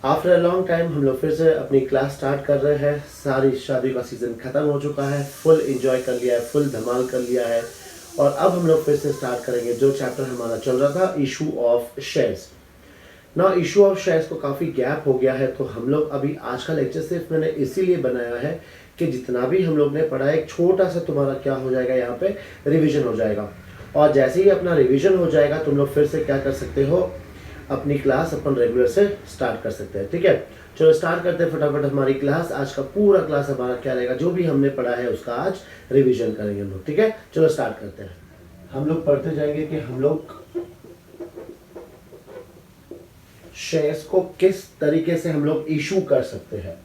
After a long time हम लोग फिर से अपनी क्लास स्टार्ट कर रहे हैं। सारी शादी का सीज़न ख़त्म हो चुका है, फुल एंजॉय कर लिया है, फुल धमाल कर लिया है। और अब हम लोग फिर से स्टार्ट करेंगे जो चैप्टर हमारा चल रहा था, इशू ऑफ शेयर्स। ना इशू ऑफ शेयर्स को काफ़ी गैप हो गया है, तो हम लोग अभी आज का लेक्चर सिर्फ मैंने इसीलिए बनाया है कि जितना भी हम लोग ने पढ़ा है एक छोटा सा तुम्हारा क्या हो जाएगा, यहाँ पे रिवीजन हो जाएगा। और जैसे ही अपना रिवीजन हो जाएगा तुम लोग फिर से क्या कर सकते हो, अपनी क्लास अपन रेगुलर से स्टार्ट कर सकते हैं। ठीक है, चलो स्टार्ट करते हैं फटाफट हमारी क्लास। आज का पूरा क्लास हमारा क्या रहेगा, जो भी हमने पढ़ा है उसका आज रिवीजन करेंगे हम लोग। ठीक है, चलो स्टार्ट करते हैं। हम लोग पढ़ते जाएंगे कि हम लोग शेयर्स को किस तरीके से हम लोग इशू कर सकते हैं।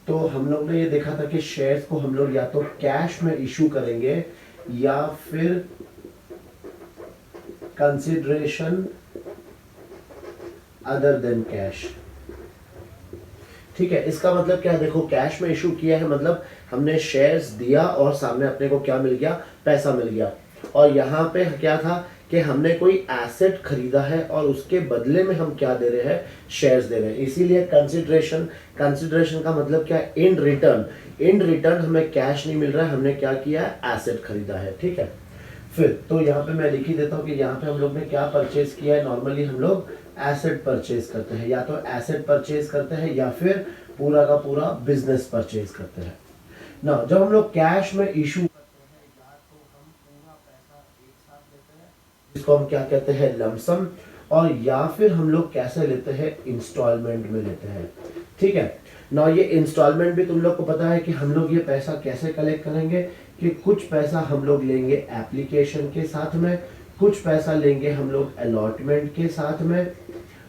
तो हम लोग ने ये देखा था कि शेयर्स को हम लोग या तो कैश में इशू करेंगे या फिर कंसिडरेशन अदर देन कैश। ठीक है, इसका मतलब क्या है, देखो कैश में इशू किया है मतलब हमने शेयर्स दिया और सामने अपने को क्या मिल गया, पैसा मिल गया। और यहाँ पे क्या था कि हमने कोई एसेट खरीदा है और उसके बदले में हम क्या दे रहे हैं, शेयर्स दे रहे हैं। इसीलिए कंसिडरेशन का मतलब क्या है, इन रिटर्न हमें कैश नहीं मिल रहा है, हमने क्या किया है, एसेट खरीदा है। ठीक है, फिर तो यहाँ पे मैं लिख ही देता हूँ कि यहाँ पे हम लोग ने क्या परचेज किया है। नॉर्मली हम लोग एसेट परचेज करते हैं, या तो एसेट परचेज करते हैं या फिर पूरा का पूरा बिजनेस परचेज करते हैं ना। जब हम लोग कैश में इशू करते हैं या तो हम पूरा पैसा एक साथ लेते हैं, जिसको हम क्या कहते हैं, लमसम, और या फिर हम लोग कैसे लेते हैं, इंस्टॉलमेंट में लेते हैं। ठीक है ना, ये इंस्टॉलमेंट भी तुम लोग को पता है कि हम लोग ये पैसा कैसे कलेक्ट करेंगे, कि कुछ पैसा हम लोग लेंगे एप्लीकेशन के साथ में, कुछ पैसा लेंगे हम लोग अलॉटमेंट के साथ में,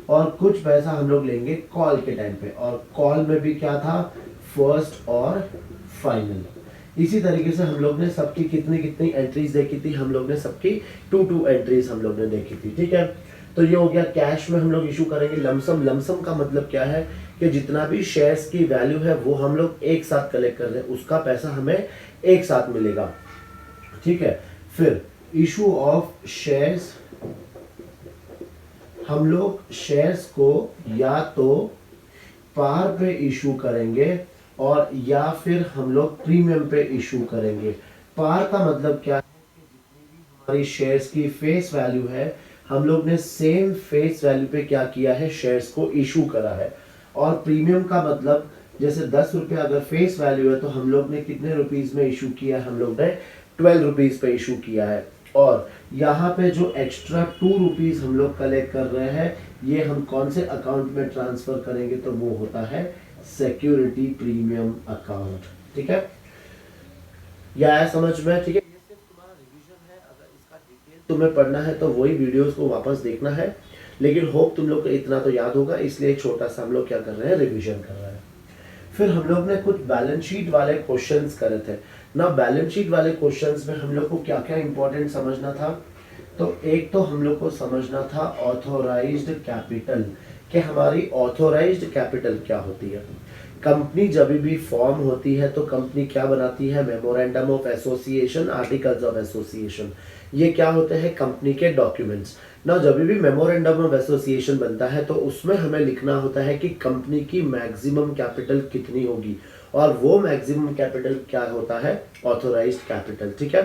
और कुछ पैसा हम लोग लेंगे कॉल के टाइम पे। और कॉल में भी क्या था, फर्स्ट और फाइनल। इसी तरीके से हम लोग ने सबकी कितनी कितनी एंट्रीज देखी थी, हम लोग ने सबकी 2 एंट्रीज हम लोग ने देखी थी। ठीक है, तो ये हो गया कैश में हम लोग इशू करेंगे। लमसम का मतलब क्या है कि जितना भी शेयर्स की वैल्यू है वो हम लोग एक साथ कलेक्ट कर रहे हैं, उसका पैसा हमें एक साथ मिलेगा। ठीक है, फिर इशू ऑफ शेयर्स, हम लोग शेयर्स को या तो पार पे इशू करेंगे और या फिर हम लोग प्रीमियम पे इशू करेंगे। पार का मतलब क्या है कि जितनी भी हमारी शेयर्स की फेस वैल्यू है, हम लोग ने सेम फेस वैल्यू पे क्या किया है, शेयर्स को इशू करा है। और प्रीमियम का मतलब जैसे 10 रुपये अगर फेस वैल्यू है तो हम लोग ने कितने रुपीज में इशू किया है, हम लोग ने 12 रुपीज पे इशू किया है। और यहाँ पे जो एक्स्ट्रा 2 रुपीज हम लोग कलेक्ट कर रहे हैं, ये हम कौन से अकाउंट में ट्रांसफर करेंगे, तो वो होता है सिक्योरिटी प्रीमियम अकाउंट। ठीक है, या आया समझ में। ठीक है, ये सिर्फ तुम्हारा रिवीजन है, अगर इसका डिटेल तुम्हें पढ़ना है तो वही वीडियोस को वापस देखना है। लेकिन होप तुम लोग को इतना तो याद होगा, इसलिए छोटा सा हम लोग क्या कर रहे हैं, रिवीजन कर रहे हैं। फिर हम लोग ने कुछ बैलेंस शीट वाले क्वेश्चंस करे थे ना। बैलेंस शीट वाले क्वेश्चंस में हम लोग को क्या क्या इंपॉर्टेंट समझना था, तो एक तो हम लोग को समझना था ऑथोराइज्ड कैपिटल, कि हमारी ऑथोराइज्ड कैपिटल क्या होती है। कंपनी जब भी फॉर्म होती है तो कंपनी क्या बनाती है, memorandum of association, articles of association. ये क्या होते हैं, कंपनी के डॉक्यूमेंट्स ना। जब भी मेमोरेंडम ऑफ एसोसिएशन बनता है तो उसमें हमें लिखना होता है कि कंपनी की मैक्सिमम कैपिटल कितनी होगी, और वो मैक्सिमम कैपिटल क्या होता है, ऑथोराइज्ड कैपिटल। ठीक है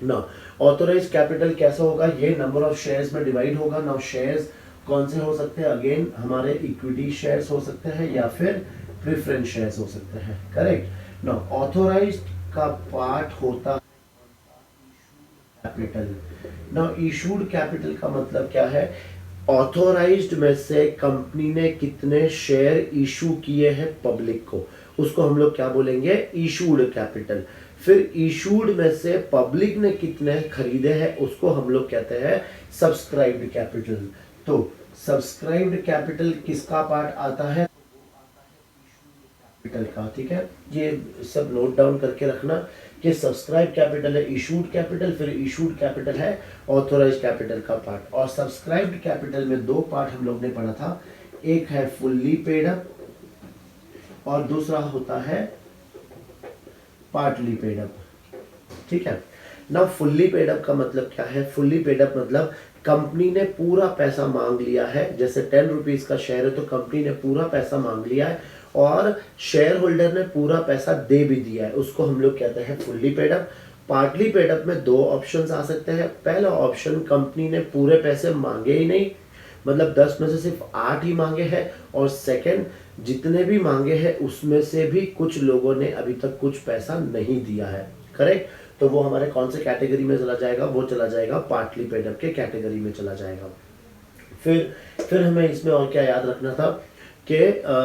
ना, ऑथोराइज्ड कैपिटल कैसा होगा, ये नंबर ऑफ शेयर्स में डिवाइड होगा ना। शेयर्स कौन से हो सकते हैं, अगेन हमारे इक्विटी शेयर्स हो सकते हैं या फिर प्रेफरेंस शेयर्स हो सकते हैं। करेक्ट ना, ऑथोराइज्ड का पार्ट होता है कैपिटल ना। इशूड कैपिटल का मतलब क्या है, ऑथोराइज्ड में से कंपनी ने कितने शेयर इशू किए हैं पब्लिक को, उसको हम लोग क्या बोलेंगे, इशूड कैपिटल। फिर इशूड में से पब्लिक ने कितने खरीदे हैं उसको हम लोग कहते हैं सब्सक्राइब्ड कैपिटल। तो सब्सक्राइब्ड कैपिटल किसका पार्ट आता है, कैपिटल का। ठीक है, ये सब नोट डाउन करके रखना कि सब्सक्राइब कैपिटल है इशूड कैपिटल, फिर इशूड कैपिटल है ऑथोराइज्ड कैपिटल का पार्ट। और सब्सक्राइब्ड कैपिटल में 2 पार्ट हम लोग ने पढ़ा था, एक है फुल्ली पेड अप और दूसरा होता है पार्टली पेड अप। ठीक है ना, फुल्ली पेड अप का मतलब क्या है, फुल्ली पेड अप मतलब कंपनी ने पूरा पैसा मांग लिया है, जैसे 10 रुपीज का शेयर है तो कंपनी ने पूरा पैसा मांग लिया है और शेयर होल्डर ने पूरा पैसा दे भी दिया है, उसको हम लोग कहते हैं fully paid up. Partly paid up में दो ऑप्शंस आ सकते हैं। पहला ऑप्शन, कंपनी ने पूरे पैसे मांगे ही नहीं, मतलब 10 में से सिर्फ 8 ही मांगे हैं, और सेकंड, जितने भी मांगे हैं उसमें से भी कुछ लोगों ने अभी तक कुछ पैसा नहीं दिया है। करेक्ट? तो वो हमारे कौन से कैटेगरी में चला जाएगा? वो चला जाएगा पार्टली पेड अप के कैटेगरी में चला जाएगा। फिर हमें इसमें और क्या याद रखना था कि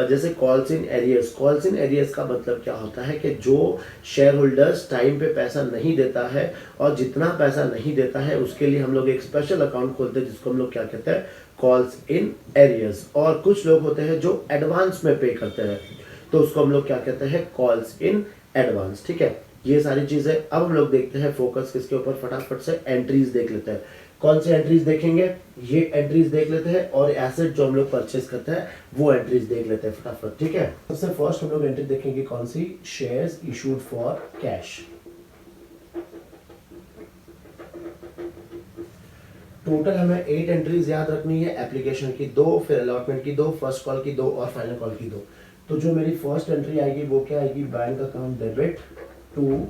जैसे calls in arrears, calls in arrears का मतलब क्या होता है कि जो शेयर होल्डर्स टाइम पे पैसा नहीं देता है और जितना पैसा नहीं देता है उसके लिए हम लोग एक स्पेशल अकाउंट खोलते हैं जिसको हम लोग क्या कहते हैं? Calls in arrears. और कुछ लोग होते हैं जो एडवांस में पे करते हैं तो उसको हम लोग क्या कहते हैं? Calls in advance. ठीक है, ये सारी चीजें। अब हम लोग देखते हैं फोकस किसके ऊपर, फटाफट से एंट्रीज देख लेते हैं। कौन से एंट्रीज देखेंगे? ये एंट्रीज देख लेते हैं, और एसेट जो हम लोग परचेस करते हैं वो एंट्रीज देख लेते हैं फटाफट। ठीक है, सबसे फर्स्ट हम लोग एंट्री देखेंगे कौन सी? Shares issued for cash. Total हमें 8 एंट्रीज याद रखनी है, एप्लीकेशन की 2, फिर अलॉटमेंट की 2, फर्स्ट कॉल की 2 और फाइनल कॉल की 2। तो जो मेरी फर्स्ट एंट्री आएगी वो क्या आएगी? Bank account debit to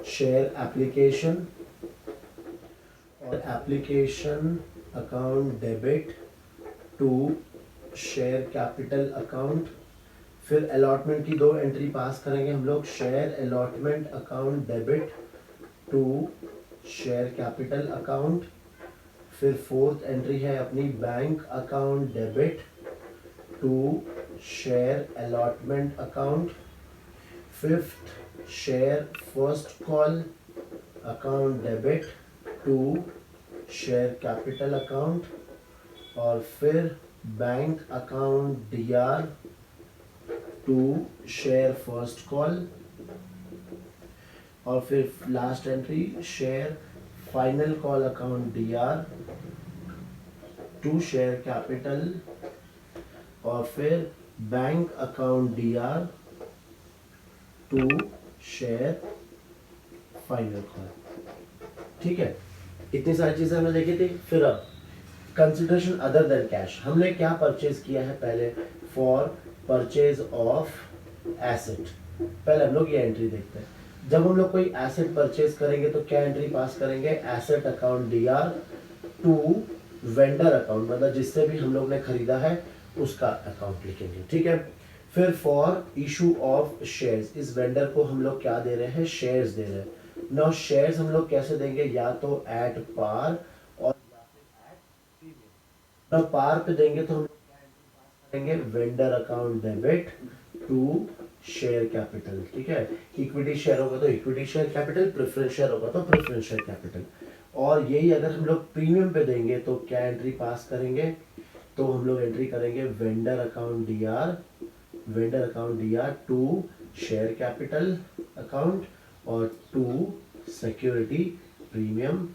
share application, और application account debit to share capital account. फिर अलॉटमेंट की 2 एंट्री पास करेंगे हम लोग, share allotment account debit to share capital account. फिर फोर्थ एंट्री है अपनी bank account debit to share allotment account. Fifth, share first call account debit to share capital account. और फिर bank account DR to share first call. और फिर last entry, share final call account DR to share capital. और फिर bank account DR to share final call. ठीक है, इतनी सारी चीजें हमने देखी थी। फिर अब कंसिडरेशन अदर देन कैश, हमने क्या परचेज किया है? पहले फॉर परचेज ऑफ एसेट, पहले हम लोग ये एंट्री देखते हैं। जब हम लोग कोई एसेट परचेज करेंगे तो क्या एंट्री पास करेंगे? Asset account DR to vendor account, मतलब जिससे भी हम लोग ने खरीदा है उसका अकाउंट लिखेंगे। ठीक है, फिर फॉर इशू ऑफ शेयर्स, इस वेंडर को हम लोग क्या दे रहे हैं? शेयर्स दे रहे हैं। नाउ शेयर्स हम लोग कैसे देंगे? या तो एट पार और या फिर एट प्रीमियम। नाउ पार पे देंगे तो हम लोग क्या एंट्री पास करेंगे? Vendor account debit to share capital. ठीक है, इक्विटी शेयर होगा तो equity share capital, preference share होगा तो प्रेफरेंस शेयर कैपिटल। और यही अगर हम लोग प्रीमियम पे देंगे तो क्या एंट्री पास करेंगे? तो हम लोग एंट्री करेंगे vendor account DR to share capital account और टू सिक्योरिटी प्रीमियम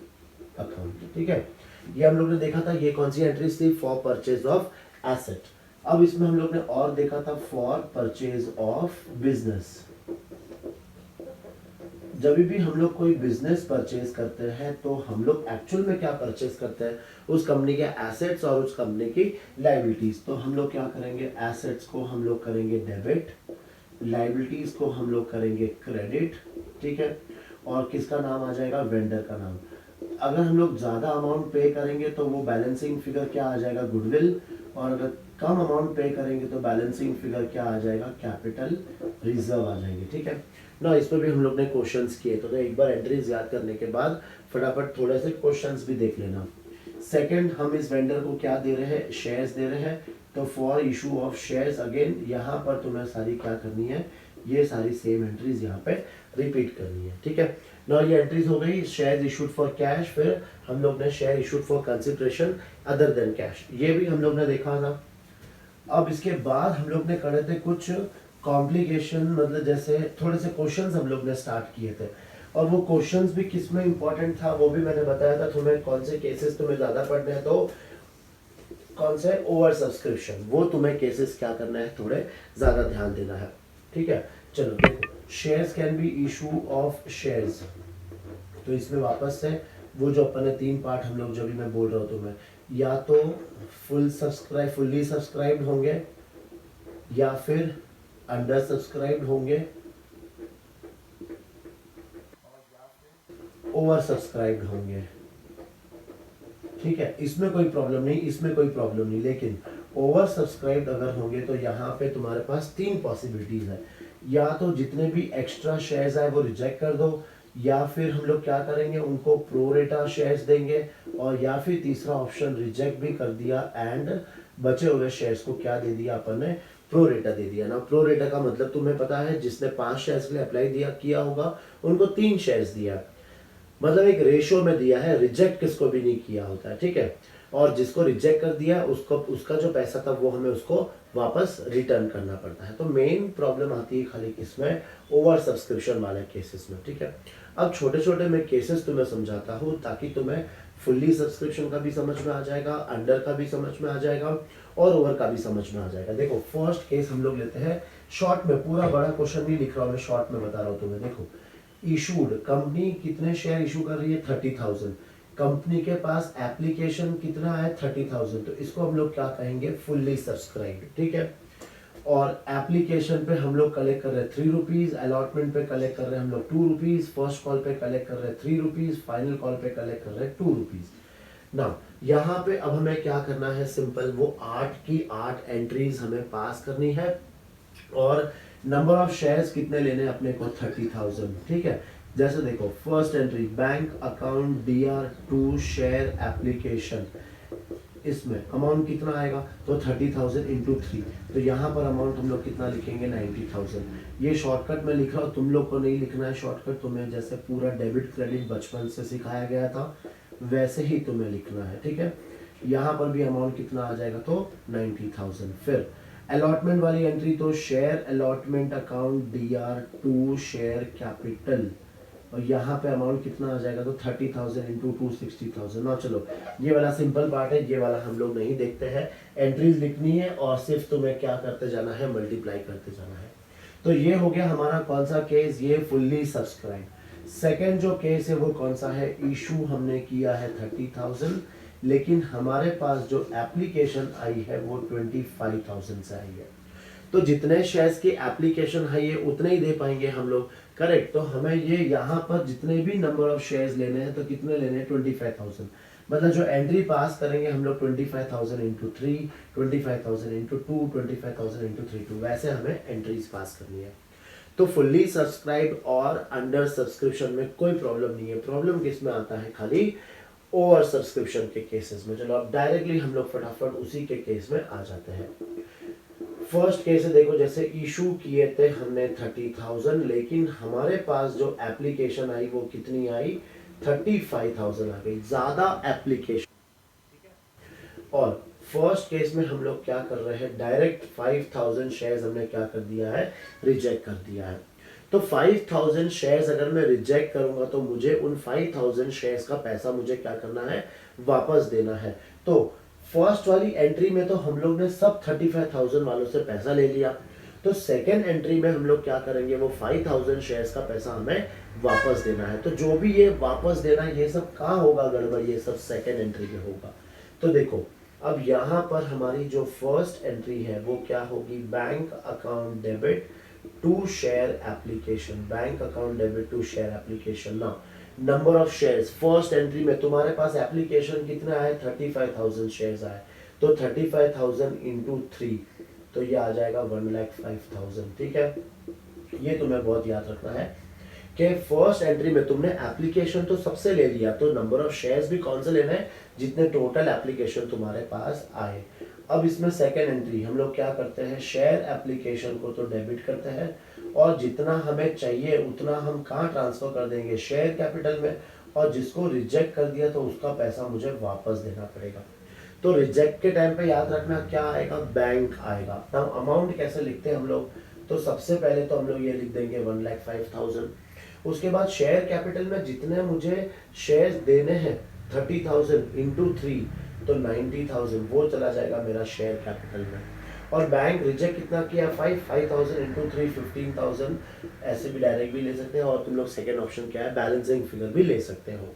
अकाउंट। ठीक है, ये हम लोग ने देखा था। ये कौन सी एंट्रीज थी? For purchase of asset. अब इसमें हम लोग ने और देखा था फॉर परचेज ऑफ बिजनेस। जब भी हम लोग कोई बिजनेस परचेज करते हैं तो हम लोग एक्चुअल में क्या परचेज करते हैं? उस कंपनी के एसेट्स और उस कंपनी की लायबिलिटीज। तो हम लोग क्या करेंगे? एसेट्स को हम लोग करेंगे डेबिट, लायबिलिटीज को हम लोग करेंगे क्रेडिट। ठीक है, और किसका नाम आ जाएगा? वेंडर का नाम। अगर हम लोग ज्यादा अमाउंट पे करेंगे तो वो बैलेंसिंग फिगर क्या आ जाएगा? गुडविल। और अगर कम अमाउंट पे करेंगे तो बैलेंसिंग फिगर क्या आ जाएगा? कैपिटल रिजर्व आ जाएंगे। ठीक है ना, इस पर भी हम लोग ने क्वेश्चंस किए तो एक बार एंट्रीज याद करने के बाद फटाफट थोड़े से क्वेश्चंस भी देख लेना। सेकंड, हम इस वेंडर को क्या दे रहे हैं? शेयर्स दे रहे हैं। तो for issue of shares, again यहाँ पर तुम्हें सारी क्या करनी है? ये सारी सेम एंट्रीज यहाँ पे रिपीट करनी है। ठीक है ना, ये एंट्रीज हो गई। शेयर इशूड फॉर कैश, फिर हम लोग ने share issued for consideration other than cash, ये भी हम लोग ने देखा था। अब इसके बाद हम लोग ने करे थे कुछ कॉम्प्लिकेशन, मतलब जैसे थोड़े से क्वेश्चंस हम लोग ने स्टार्ट किए थे, और वो क्वेश्चंस भी किस में इंपॉर्टेंट था वो भी मैंने बताया था तुम्हें। कौन से केसेस तुम्हें ज्यादा पढ़ने हैं, तो कौन से ओवर सब्सक्रिप्शन, वो तुम्हें केसेस क्या करना है? थोड़े ज्यादा ध्यान देना है। ठीक है, चलो देखो, shares can be issue of shares. तो इसमें वापस से वो जो अपन ने 3 पार्ट हम लोग जो भी मैं बोल रहा हूँ तुम्हें, या तो फुल्ली सब्सक्राइब होंगे, या फिर अंडर सब्सक्राइब होंगे, ओवर सब्सक्राइब्ड होंगे। ठीक है, इसमें कोई प्रॉब्लम नहीं, इसमें कोई प्रॉब्लम नहीं, लेकिन ओवर सब्सक्राइब्ड अगर होंगे तो यहाँ पे तुम्हारे पास 3 पॉसिबिलिटीज है। या तो जितने भी एक्स्ट्रा शेयर्स आए वो रिजेक्ट कर दो, या फिर हम लोग क्या करेंगे, उनको प्रोरेटा शेयर्स देंगे, और या फिर तीसरा ऑप्शन रिजेक्ट भी कर दिया एंड बचे हुए शेयर्स को क्या दे दिया अपन ने, प्रोरेटा दे दिया ना। प्रोरेटा का मतलब तुम्हें पता है, जिसने 5 शेयर्स के लिए अप्लाई दिया किया होगा उनको 3 शेयर्स दिया, मतलब एक रेशियो में दिया है, रिजेक्ट किसको भी नहीं किया होता है। ठीक है, और जिसको रिजेक्ट कर दिया उसको, उसका जो पैसा था वो हमें उसको वापस रिटर्न करना पड़ता है। तो मेन प्रॉब्लम आती है खाली किसमें, ओवर सब्सक्रिप्शन वाले केसेस में। ठीक है, अब छोटे छोटे मैं केसेस तुम्हें समझाता हूँ ताकि तुम्हें फुल्ली सब्सक्रिप्शन का भी समझ में आ जाएगा, अंडर का भी समझ में आ जाएगा, और ओवर का भी समझ में आ जाएगा। देखो फर्स्ट केस हम लोग लेते हैं शॉर्ट में, पूरा बड़ा क्वेश्चन नहीं लिख रहा हूँ मैं, शॉर्ट में बता रहा हूँ तुम्हें। देखो इशूड, कंपनी कितने शेयर इशू कर रही है, 30,000। कंपनी के पास एप्लीकेशन कितना है, 30,000, तो इसको हम लोग क्या कहेंगे, फुल्ली सब्सक्राइब्ड। ठीक है, और एप्लीकेशन पे हम लोग कलेक्ट कर रहे हैं 3 रुपीज, अलॉटमेंट पे कलेक्ट कर रहे हैं हम लोग 2 रुपीज, फर्स्ट कॉल पे कलेक्ट कर रहे हैं 3 रुपीज, फाइनल कॉल पे कलेक्ट कर रहे हैं 2 रुपीज ना। यहाँ पे अब हमें क्या करना है, सिंपल, वो 8 की 8 एंट्रीज हमें पास करनी है, और नंबर ऑफ शेयर्स कितने लेने अपने को, 30,000। ठीक है, जैसे देखो first entry, bank account DR2 share application, इसमें अमाउंट कितना आएगा, तो 30,000 इंटू 3, तो यहाँ पर अमाउंट हम लोग कितना लिखेंगे, 90,000। ये शॉर्टकट में लिख रहा हूँ, तुम लोग को नहीं लिखना है शॉर्टकट, तुम्हें जैसे पूरा डेबिट क्रेडिट बचपन से सिखाया गया था वैसे ही तुम्हें लिखना है। ठीक है, यहाँ पर भी अमाउंट कितना आ जाएगा, तो 90,000। फिर अलॉटमेंट वाली एंट्री, तो share allotment account DR2 share capital, और यहाँ पे अमाउंट कितना आ जाएगा, तो 30,000 इंटू 2 60,000। ना चलो ये वाला सिंपल पार्ट है, ये वाला हम लोग नहीं देखते हैं, एंट्रीज लिखनी है और सिर्फ तुम्हें क्या करते जाना है, मल्टीप्लाई करते जाना है। तो ये हो गया हमारा कौन सा केस, ये फुल्ली सब्सक्राइब। सेकेंड जो केस है वो कौन सा है, इशू हमने किया है 30,000, लेकिन हमारे पास जो एप्लीकेशन आई है वो 25,000 से आई है। तो जितने शेयर्स की एप्लीकेशन है ये उतने ही दे पाएंगे हम लोग, करेक्ट। तो हमें ये यहाँ पर जितने भी नंबर ऑफ शेयर्स लेने हैं, तो कितने लेने हैं, 25,000। मतलब जो एंट्री पास करेंगे हम लोग 25,000 इंटू 3, 25,000 इंटू 2, 25,000 इंटू 3, 2, वैसे हमें एंट्रीज पास करनी है। तो फुल्ली सब्सक्राइब और अंडर सब्सक्रिप्शन में कोई प्रॉब्लम नहीं है। प्रॉब्लम किस में आता है, खाली ओवर सब्सक्रिप्शन के केसेस में। चलो अब डायरेक्टली हम लोग फटाफट उसी के केस में आ जाते हैं। फर्स्ट केस है, देखो जैसे इशू किए थे हमने 30,000, लेकिन हमारे पास जो एप्लीकेशन आई वो कितनी आई, 35,000 आ गई, ज्यादा एप्लीकेशन। और फर्स्ट केस में हम लोग क्या कर रहे हैं, डायरेक्ट 5,000 शेयर्स हमने क्या कर दिया है, रिजेक्ट कर दिया है। तो 5,000 शेयर्स अगर मैं रिजेक्ट करूंगा तो मुझे उन 5,000 शेयर्स का पैसा मुझे क्या करना है, वापस देना है। तो फर्स्ट वाली एंट्री में तो हम लोग ने सब 35,000 वालों से पैसा ले लिया, तो सेकेंड एंट्री में हम लोग क्या करेंगे, वो 5,000 शेयर्स का पैसा हमें वापस देना है। तो जो भी ये वापस देना है ये सब कहाँ होगा गड़बड़, ये सब सेकेंड एंट्री में होगा। तो देखो अब यहाँ पर हमारी जो फर्स्ट एंट्री है वो क्या होगी, bank account debit to share application, bank account debit to share application. ना number of shares, first entry में तुम्हारे पास एप्लीकेशन कितना है, 35,000 शेयर्स आए, तो 35,000 इंटू 3, तो ये आ जाएगा 1,05,000। ठीक है, ये तुम्हें बहुत याद रखना है कि फर्स्ट एंट्री में तुमने एप्लीकेशन तो सबसे ले लिया, तो नंबर ऑफ शेयर्स भी कौन से लेना है, जितने टोटल एप्लीकेशन तुम्हारे पास आए। अब इसमें सेकेंड एंट्री हम लोग क्या करते हैं, शेयर एप्लीकेशन को तो डेबिट करते हैं, और जितना हमें चाहिए उतना हम कहाँ ट्रांसफर कर देंगे, शेयर कैपिटल में, और जिसको रिजेक्ट कर दिया तो उसका पैसा मुझे वापस देना पड़ेगा। तो रिजेक्ट के टाइम पे याद रखना क्या आएगा, बैंक आएगा। तब अमाउंट कैसे लिखते हैं हम लोग, तो सबसे पहले तो हम लोग ये लिख देंगे 1,05,000। उसके बाद शेयर कैपिटल में जितने मुझे शेयर्स देने हैं 30,000 इंटू 3, तो 90,000 वो चला जाएगा मेरा शेयर कैपिटल में। और बैंक रिजेक्ट कितना किया, 5,000 इंटू 3 15,000, ऐसे भी डायरेक्ट भी ले सकते हैं, और तुम लोग सेकेंड ऑप्शन क्या है, बैलेंसिंग फिगर भी ले सकते हो।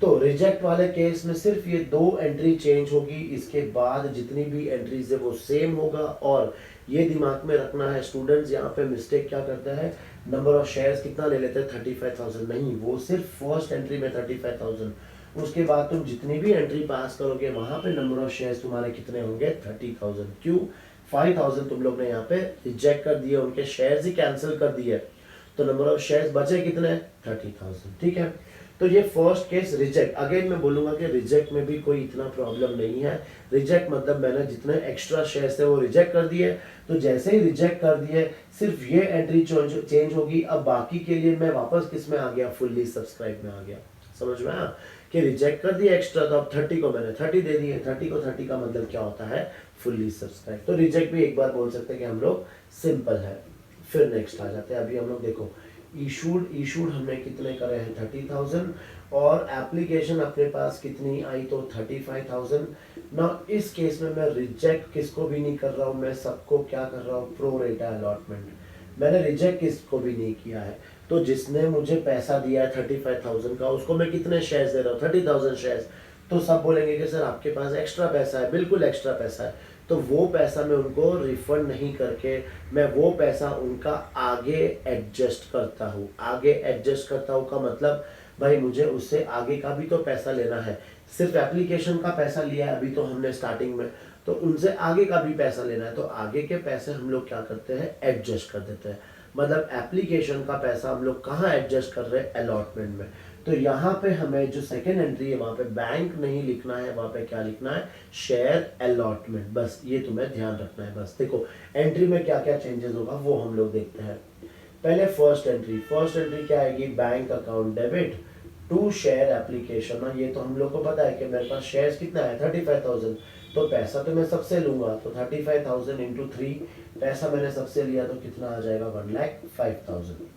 तो रिजेक्ट वाले केस में सिर्फ ये 2 एंट्री चेंज होगी, इसके बाद जितनी भी एंट्रीज है वो सेम होगा। और ये दिमाग में रखना है स्टूडेंट्स, यहाँ पे मिस्टेक क्या करता है, नंबर ऑफ शेयर्स कितना ले लेते हैं 35,000, नहीं, वो सिर्फ फर्स्ट एंट्री में 35,000, उसके बाद तुम जितनी भी एंट्री पास करोगे वहां पे नंबर ऑफ शेयर्स तुम्हारे कितने होंगे 30,000। क्यों, 5,000 तुम लोग ने यहाँ पे रिजेक्ट कर दिए, उनके शेयर्स ही कैंसिल कर दिए, तो नंबर ऑफ शेयर्स बचे कितने 30,000। ठीक है, तो ये फर्स्ट केस रिजेक्ट। अगेन मैं बोलूंगा कि रिजेक्ट में भी कोई इतना प्रॉब्लम नहीं है। रिजेक्ट मतलब मैंने जितने एक्स्ट्रा शेयर्स थे वो रिजेक्ट कर दिए, तो जैसे ही रिजेक्ट कर दिए सिर्फ ये एंट्री चेंज होगी। अब बाकी के लिए मैं वापस किस में आ गया, फुल्ली सब्सक्राइब में आ गया। समझ में आया कि रिजेक्ट कर दिया एक्स्ट्रा, तो अब 30 को मैंने 30 दे दिए, 30 को 30 का मतलब क्या होता है, फुल्ली सब्सक्राइब। तो रिजेक्ट भी एक बार बोल सकते हैं कि हम लोग सिंपल है। फिर नेक्स्ट आ जाते हैं, अभी हम लोग देखो इशूड हमने कितने करे हैं 30,000, और एप्लीकेशन अपने पास कितनी आई तो 35,000। ना इस केस में मैं रिजेक्ट किसको भी नहीं कर रहा हूँ, मैं सबको क्या कर रहा हूँ, प्रो रेटा अलॉटमेंट। मैंने रिजेक्ट किसको भी नहीं किया है, तो जिसने मुझे पैसा दिया है 35,000 का, उसको मैं कितने शेयर्स दे रहा हूँ 30,000 शेयर्स। तो सब बोलेंगे कि सर आपके पास एक्स्ट्रा पैसा है, बिल्कुल एक्स्ट्रा पैसा है, तो वो पैसा मैं उनको रिफंड नहीं करके मैं वो पैसा उनका आगे एडजस्ट करता हूँ। आगे एडजस्ट करता हूँ का मतलब भाई मुझे उससे आगे का भी तो पैसा लेना है। सिर्फ एप्लीकेशन का पैसा लिया है अभी तो हमने स्टार्टिंग में, तो उनसे आगे का भी पैसा लेना है, तो आगे के पैसे हम लोग क्या करते हैं, एडजस्ट कर देते हैं। मतलब एप्लीकेशन का पैसा हम लोग कहाँ एडजस्ट कर रहे हैं, अलॉटमेंट में। तो यहाँ पे हमें जो सेकेंड एंट्री है वहां पे बैंक नहीं लिखना है, वहां पे क्या लिखना है, शेयर अलॉटमेंट। बस ये तुम्हें ध्यान रखना है। बस देखो एंट्री में क्या क्या चेंजेस होगा वो हम लोग देखते हैं। पहले फर्स्ट एंट्री क्या आएगी, bank account debit to share application. ये तो हम लोग को पता है कि मेरे पास शेयर्स कितना है 35,000, तो पैसा तो मैं सबसे लूंगा, तो 35,000 इंटू 3, पैसा मैंने सबसे लिया तो कितना आ जाएगा 1,05,000।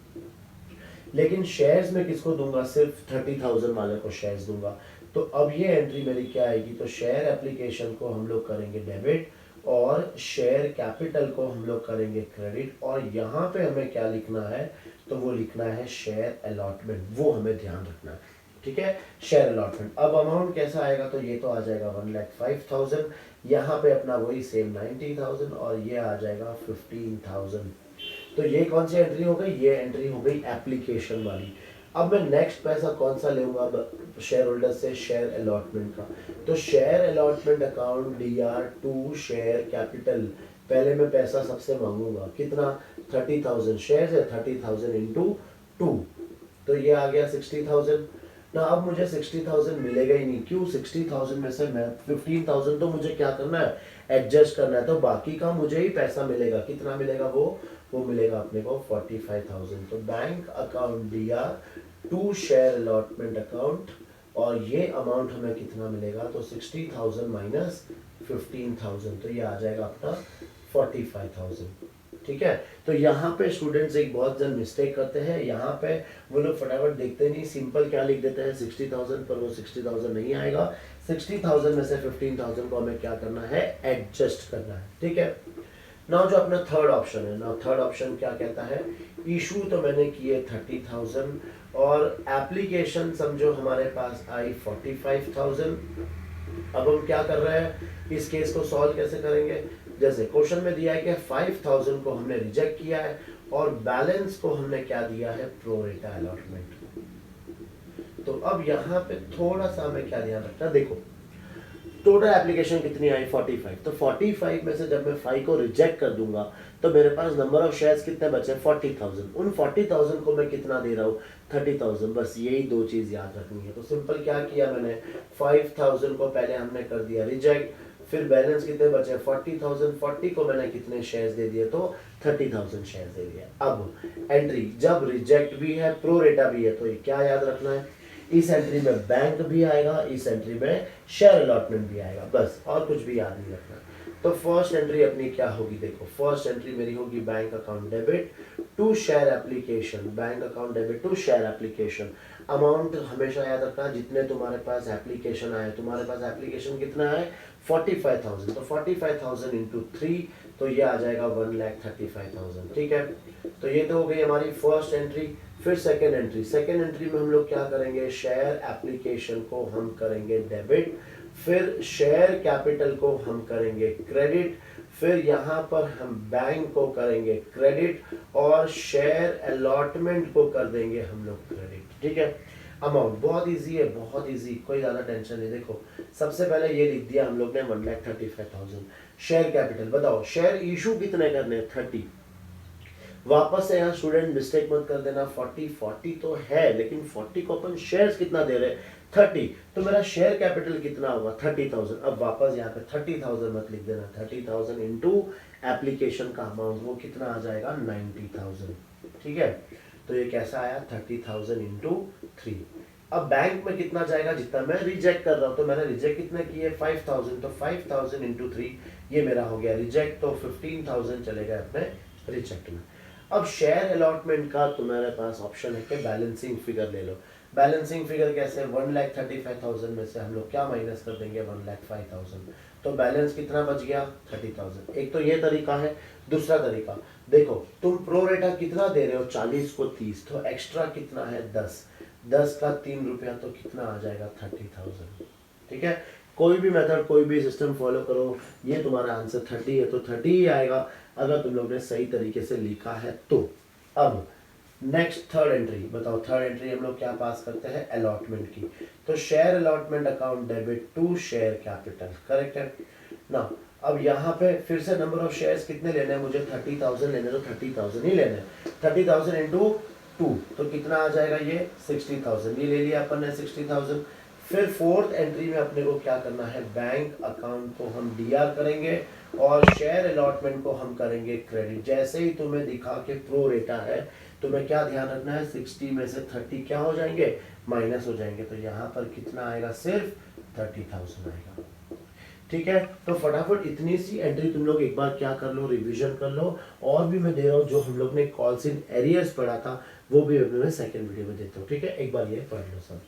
लेकिन शेयर्स में किसको दूंगा, सिर्फ 30,000 वाले को शेयर्स दूंगा। तो अब ये एंट्री मेरी क्या आएगी, तो शेयर एप्लीकेशन को हम लोग करेंगे डेबिट और शेयर कैपिटल को हम लोग करेंगे क्रेडिट, और यहाँ पे हमें क्या लिखना है, तो वो लिखना है शेयर अलॉटमेंट, वो हमें ध्यान रखना है। ठीक है, शेयर अलॉटमेंट। अब अमाउंट कैसा आएगा, तो ये तो आ जाएगा 1,05,000, यहाँ पे अपना वही सेम 90,000, और ये आ जाएगा 15,000। तो ये कौन सी एंट्री हो गई, ये एंट्री हो गई एप्लीकेशन वाली। अब मैं नेक्स्ट पैसा कौन सा लूंगा शेयर होल्डर से, शेयर अलॉटमेंट का। तो share allotment account DR to share capital, पहले मैं पैसा सबसे मांगूंगा कितना, 30,000 शेयर है, 30,000 इंटू 2, तो ये आ गया 60,000 ना। अब मुझे 60,000 मिलेगा ही नहीं, क्यों, 60,000 में से मैं 15,000 तो मुझे क्या करना है, एडजस्ट करना है, तो बाकी का मुझे ही पैसा मिलेगा। कितना मिलेगा, वो मिलेगा अपने को 45,000। तो बैंक अकाउंट दिया टू शेयर अलॉटमेंट अकाउंट, और ये अमाउंट हमें कितना मिलेगा, तो 60,000 माइनस 15,000, तो ये आ जाएगा अपना 45,000। ठीक है, तो यहाँ पे स्टूडेंट्स एक बहुत जन मिस्टेक करते हैं, यहाँ पे वो लोग फटाफट देखते नहीं, सिंपल क्या लिख देते हैं 60,000, पर वो 60,000 नहीं आएगा। 60,000 में से 15,000 को हमें क्या करना है, एडजस्ट करना है। ठीक है, नाउ जो अपना थर्ड ऑप्शन है, नाउ थर्ड ऑप्शन क्या कहता है, इशू तो मैंने किए 30,000 और एप्लीकेशन समझो हमारे पास आई 45,000। अब हम क्या कर रहे हैं, इस केस को सॉल्व कैसे करेंगे, जैसे क्वेश्चन में दिया है कि 5,000 को हमने रिजेक्ट किया है और बैलेंस को हमने क्या दिया है, प्रो रेटा अलॉटमेंट। तो अब यहाँ पे थोड़ा सा हमें क्या ध्यान रखना, देखो टोटल एप्लीकेशन कितनी आई 45, तो 45 में से जब मैं 5 को रिजेक्ट कर दूंगा तो मेरे पास नंबर ऑफ शेयर्स कितने बचे 40,000। उन 40,000 को मैं कितना दे रहा हूँ 30,000। बस यही दो चीज याद रखनी है। तो सिंपल क्या किया मैंने, 5,000 को पहले हमने कर दिया रिजेक्ट, फिर बैलेंस कितने बचे 40,000, 40 को मैंने कितने शेयर्स दे दिए, तो 30,000 शेयर्स दे दिया। अब एंट्री जब रिजेक्ट भी है प्रो रेटा भी है, तो ये क्या याद रखना है, इस एंट्री में बैंक भी आएगा, इस एंट्री में शेयर अलॉटमेंट भी आएगा, बस और कुछ भी याद नहीं रखना। तो फर्स्ट एंट्री अपनी क्या होगी, देखो फर्स्ट एंट्री मेरी होगी bank account debit to share application, bank account debit to share application. Amount हमेशा याद रखना जितने तुम्हारे पास एप्लीकेशन आए, तुम्हारे पास एप्लीकेशन कितना है 45,000, तो 45,000 इंटू 3, तो ये आ जाएगा 1,35,000। ठीक है, तो ये तो हो गई हमारी फर्स्ट एंट्री। फिर सेकेंड एंट्री, सेकेंड एंट्री में हम लोग क्या करेंगे, शेयर एप्लीकेशन को हम करेंगे डेबिट, फिर शेयर कैपिटल को हम करेंगे क्रेडिट, फिर यहाँ पर हम बैंक को करेंगे क्रेडिट और शेयर अलॉटमेंट को कर देंगे हम लोग क्रेडिट। ठीक है, अमाउंट बहुत इजी है, बहुत इजी, कोई ज़्यादा टेंशन नहीं। देखो सबसे पहले ये लिख दिया हम लोग ने 1,35,000। शेयर कैपिटल बताओ, शेयर इशू कितने करने हैं, 30। वापस से यहाँ स्टूडेंट मिस्टेक मत कर देना, 40 तो है, लेकिन 40 को अपन शेयर्स कितना दे रहे हैं, 30, तो मेरा शेयर कैपिटल कितना होगा, 30,000। अब वापस यहाँ पे 30,000 मत लिख देना, 30,000 इंटू एप्लीकेशन का अमाउंट, वो कितना आ जाएगा, 90,000। ठीक है, तो ये कैसा आया, 30,000 इंटू 3। अब बैंक में कितना जाएगा, जितना मैं रिजेक्ट कर रहा हूँ, तो मैंने रिजेक्ट कितने किए, 5,000, तो 5,000 इंटू 3 ये मेरा हो गया रिजेक्ट, तो 15,000 चले गए अपने रिजेक्ट में। अब शेयर अलॉटमेंट का तुम्हारे पास ऑप्शन है कि बैलेंसिंग फिगर ले लो। बैलेंसिंग फिगर कैसे, 1,35,000 में से हम लोग क्या माइनस कर देंगे, 1,05,000, तो बैलेंस कितना बच गया, 30,000। एक तो ये तरीका है। दूसरा तरीका देखो, तुम प्रो रेटा कितना दे रहे हो, 40 को 30, तो एक्स्ट्रा कितना है, 10 का 3 रुपया, तो कितना आ जाएगा, 30,000। ठीक है, कोई भी मेथड, कोई भी सिस्टम फॉलो करो, ये तुम्हारा आंसर 30 है तो 30 ही आएगा, अगर तुम लोग ने सही तरीके से लिखा है तो। अब नेक्स्ट थर्ड एंट्री बताओ, थर्ड एंट्री हम लोग क्या पास करते हैं, अलॉटमेंट की। तो share allotment account debit to share capital, correct है ना। अब यहाँ पे फिर से नंबर ऑफ शेयर्स कितने लेने हैं मुझे, 30,000 लेने, तो 30,000 ही लेने, 30,000 इंटू 2, तो कितना आ जाएगा ये, 60,000, ये ले लिया अपन ने 60,000। फिर फोर्थ एंट्री में अपने को क्या करना है, बैंक अकाउंट को हम डीआर करेंगे और शेयर अलॉटमेंट को हम करेंगे क्रेडिट। जैसे ही तुम्हें दिखा के प्रो रेटा है, तुम्हें क्या ध्यान रखना है, 60 में से 30 क्या हो जाएंगे, माइनस हो जाएंगे, तो यहाँ पर कितना आएगा, सिर्फ 30,000 आएगा। ठीक है, तो फटाफट इतनी सी एंट्री तुम लोग एक बार क्या कर लो, रिवीजन कर लो। और भी मैं दे रहा हूँ, जो हम लोग ने कॉल्स इन एरियर्स पढ़ा था वो भी मैं सेकंड वीडियो में देता हूँ। ठीक है, एक बार ये पढ़ लो सब।